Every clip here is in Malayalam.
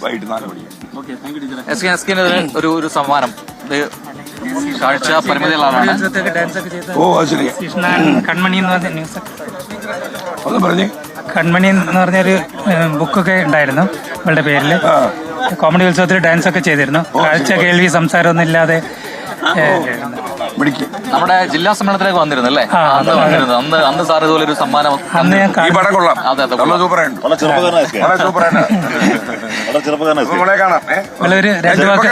വൈകിട്ട് 4 മണിക്ക്. ഒരു സമ്മാനം കാഴ്ച പരിമിതികളാണ്. ഓ അത് ശരി. കൺമണി എന്ന് പറഞ്ഞ ന്യൂസ്, ഒന്ന് പറഞ്ഞേ. കൺമണി എന്ന് പറഞ്ഞൊരു ബുക്കൊക്കെ ഉണ്ടായിരുന്നു ഇവളുടെ പേരിൽ. കോമഡി ഉത്സവത്തിൽ ഡാൻസ് ഒക്കെ ചെയ്തിരുന്നു. കാഴ്ച കേൾവി സംസാരമൊന്നും ഇല്ലാതെ നമ്മുടെ ജില്ലാ സമ്മേളനത്തിലേക്ക് വന്നിരുന്നു അല്ലേ? അന്ന് സാർ ഇതുപോലെ ഒരു സമ്മാനം. അന്ന് ഞാൻ ഈ പടം കൊള്ളാം. അതെ അതെ, ഒരു രണ്ട് വാക്ക്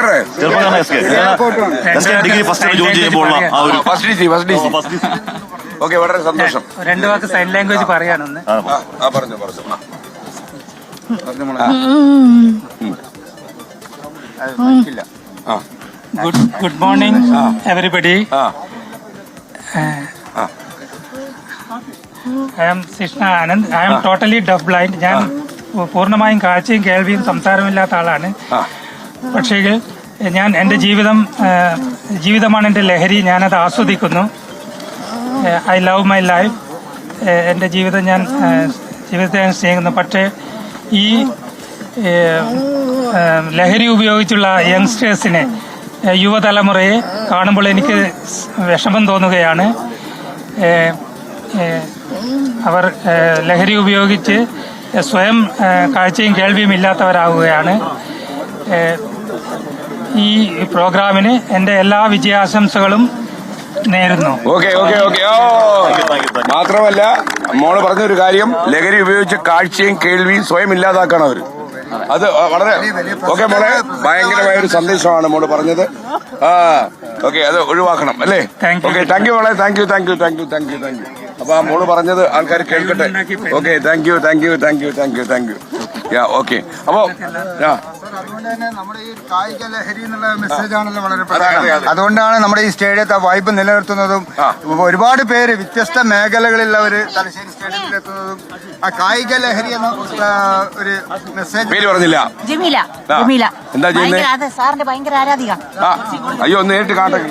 വളരെ സന്തോഷം. 2 വാക്ക് സൈൻ ലാംഗ്വേജ് പറയാനൊന്ന്. Good morning, everybody. I am Krishna Anand. I am totally deaf blind. ഞാൻ പൂർണ്ണമായും കാഴ്ചയും കേൾവിയും സംസാരമില്ലാത്ത ആളാണ്. പക്ഷേ ഞാൻ എൻ്റെ ജീവിതമാണ് എൻ്റെ ലഹരി. ഞാനത് ആസ്വദിക്കുന്നു. I love my life. എൻ്റെ ജീവിതത്തെ ഞാൻ സ്നേഹിക്കുന്നു. പക്ഷേ ഈ ലഹരി ഉപയോഗിച്ചുള്ള യങ്സ്റ്റേഴ്സിനെ, യുവതലമുറയെ കാണുമ്പോൾ എനിക്ക് വിഷമം തോന്നുകയാണ്. അവർ ലഹരി ഉപയോഗിച്ച് സ്വയം കാഴ്ചയും കേൾവിയും ഇല്ലാത്തവരാകുകയാണ്. ഈ പ്രോഗ്രാമിന് എൻ്റെ എല്ലാ വിജയാശംസകളും നേരുന്നു. മാത്രമല്ല മോള് പറഞ്ഞൊരു കാര്യം, ലഹരി ഉപയോഗിച്ച് കാഴ്ചയും കേൾവിയും സ്വയം ഇല്ലാതാക്കണം അവര്. അത് വളരെ മോളെ ഭയങ്കരമായ ഒരു സന്ദേശമാണ് മോള് പറഞ്ഞത്. അത് ഒഴിവാക്കണം അല്ലേ? താങ്ക് യു മോളെ. Thank you. അപ്പൊ ആ മോള് പറഞ്ഞത് ആൾക്കാർ കേൾക്കട്ടെ. Thank you. അപ്പോ അതുകൊണ്ട് തന്നെ നമ്മുടെ ഈ കായിക ലഹരി എന്നുള്ള മെസ്സേജ് ആണല്ലോ വളരെ പ്രധാനം. അതുകൊണ്ടാണ് നമ്മുടെ ഈ സ്റ്റേഡിയത്തെ വൈബ് നിലനിർത്തുന്നതും ഒരുപാട് പേര് വ്യത്യസ്ത മേഖലകളിലുള്ളവർ തലശ്ശേരി സ്റ്റേഡിയത്തിൽ എത്തുന്നതും ആ കായിക ലഹരി എന്ന ഒരു മെസ്സേജ്. പേര് പറഞ്ഞില്ല. ജമീല. എന്താ ചെയ്യുന്നത്? സാറിന്റെ ഭയങ്കര ആരാധിക. അയ്യോ, ഒന്ന് നേരിട്ട് കാണട്ടെ.